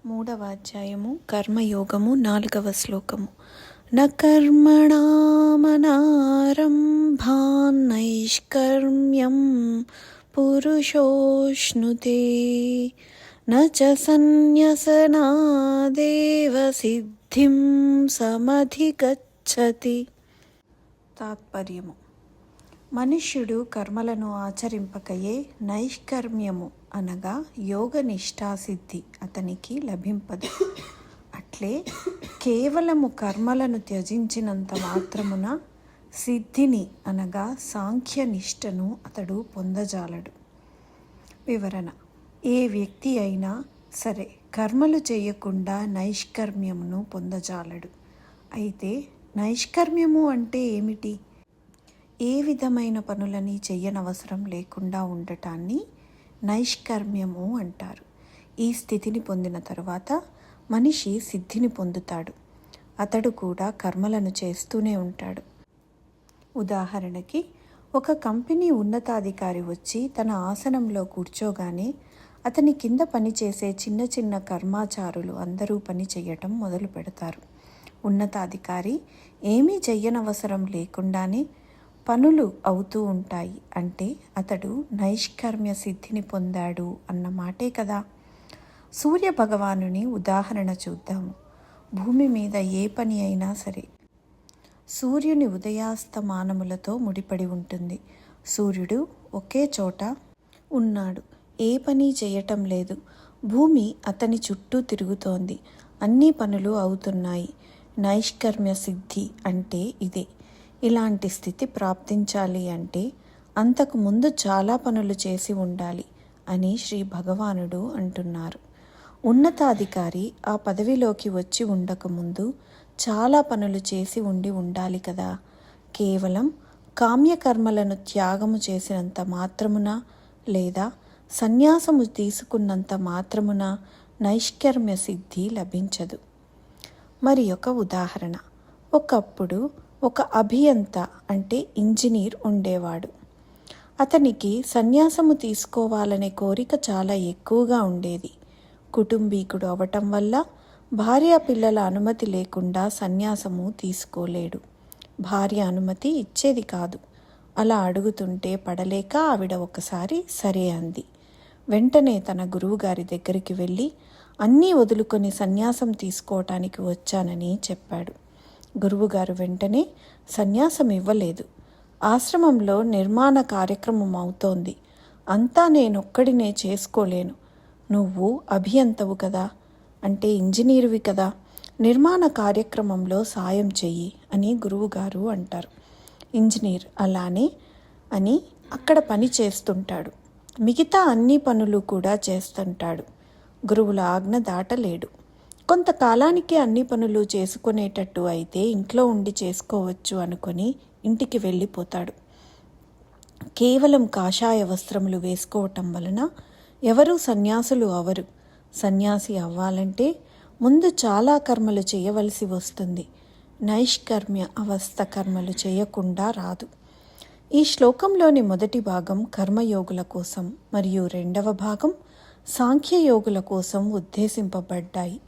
మూడవ అధ్యాయము కర్మయోగము 4వ శ్లోకము. న కర్మణామనారంభాన్నైష్కర్మ్యం పురుషోష్ణుతే న చ సన్యసనాదేవ సిద్ధిం సమధిగచ్చతి. తాత్పర్యము: మనుష్యుడు కర్మలను ఆచరింపకయే నైష్కర్మ్యము అనగా యోగ నిష్ఠాసిద్ధి అతనికి లభింపదు. అట్లే కేవలము కర్మలను త్యజించినంత మాత్రమున సిద్ధిని అనగా సాంఖ్య నిష్టను అతడు పొందజాలడు. వివరణ: ఏ వ్యక్తి అయినా సరే కర్మలు చేయకుండా నైష్కర్మ్యమును పొందజాలడు. అయితే నైష్కర్మ్యము అంటే ఏమిటి? ఏ విధమైన పనులని చెయ్యనవసరం లేకుండా ఉండటాన్ని నైష్కర్మ్యము అంటారు. ఈ స్థితిని పొందిన తరువాత మనిషి సిద్ధిని పొందుతాడు. అతడు కూడా కర్మలను చేస్తూనే ఉంటాడు. ఉదాహరణకి, ఒక కంపెనీ ఉన్నతాధికారి వచ్చి తన ఆసనంలో కూర్చోగానే అతని కింద పనిచేసే చిన్న చిన్న కర్మాచారులు అందరూ పని చేయటం మొదలు పెడతారు. ఉన్నతాధికారి ఏమీ చెయ్యనవసరం లేకుండానే పనులు అవుతూ ఉంటాయి. అంటే అతడు నైష్కర్మ్య సిద్ధిని పొందాడు అన్న మాటే కదా. సూర్య భగవానుని ఉదాహరణ చూద్దాము. భూమి మీద ఏ పని అయినా సరే సూర్యుని ఉదయాస్తమానములతో ముడిపడి ఉంటుంది. సూర్యుడు ఒకే చోట ఉన్నాడు, ఏ పని చేయటం లేదు. భూమి అతని చుట్టూ తిరుగుతోంది, అన్ని పనులు అవుతున్నాయి. నైష్కర్మ్య సిద్ధి అంటే ఇదే. ఇలాంటి స్థితి ప్రాప్తించాలి అంటే అంతకు ముందు చాలా పనులు చేసి ఉండాలి అని శ్రీ భగవానుడు అంటున్నారు. ఉన్నతాధికారి ఆ పదవిలోకి వచ్చి ఉండకముందు చాలా పనులు చేసి ఉండాలి కదా. కేవలం కామ్యకర్మలను త్యాగము చేసినంత మాత్రమున లేదా సన్యాసము తీసుకున్నంత మాత్రమున నైష్కర్మ్య సిద్ధి లభించదు. మరి ఒక ఉదాహరణ: ఒకప్పుడు ఒక అభియంత అంటే ఇంజనీర్ ఉండేవాడు. అతనికి సన్యాసము తీసుకోవాలనే కోరిక చాలా ఎక్కువగా ఉండేది. కుటుంబీకుడు అవటం వల్ల భార్య పిల్లల అనుమతి లేకుండా సన్యాసము తీసుకోలేడు. భార్య అనుమతి ఇచ్చేది కాదు. అలా అడుగుతుంటే పడలేక ఆవిడ ఒకసారి సరే అంది. వెంటనే తన గురువుగారి దగ్గరికి వెళ్ళి అన్నీ వదులుకొని సన్యాసం తీసుకోవటానికి వచ్చానని చెప్పాడు. గురువుగారు వెంటనే సన్యాసం ఇవ్వలేదు. ఆశ్రమంలో నిర్మాణ కార్యక్రమం అవుతోంది, అంతా నేనొక్కడినే చేసుకోలేను. నువ్వు అభియంతవు కదా, అంటే ఇంజనీరువి కదా, నిర్మాణ కార్యక్రమంలో సాయం చెయ్యి అని గురువుగారు అంటారు. ఇంజనీర్ అలానే అని అక్కడ పని చేస్తుంటాడు. మిగతా అన్ని పనులు కూడా చేస్తుంటాడు. గురువుల ఆజ్ఞ దాటలేడు. కొంతకాలానికి అన్ని పనులు చేసుకునేటట్టు అయితే ఇంట్లో ఉండి చేసుకోవచ్చు అనుకొని ఇంటికి వెళ్ళిపోతాడు. కేవలం కాషాయ వస్త్రములు వేసుకోవటం వలన ఎవరూ సన్యాసులు అవరు. సన్యాసి అవ్వాలంటే ముందు చాలా కర్మలు చేయవలసి వస్తుంది. నైష్కర్మ్య అవస్థ కర్మలు చేయకుండా రాదు. ఈ శ్లోకంలోని మొదటి భాగం కర్మయోగుల కోసం మరియు రెండవ భాగం సాంఖ్యయోగుల కోసం ఉద్దేశింపబడ్డాయి.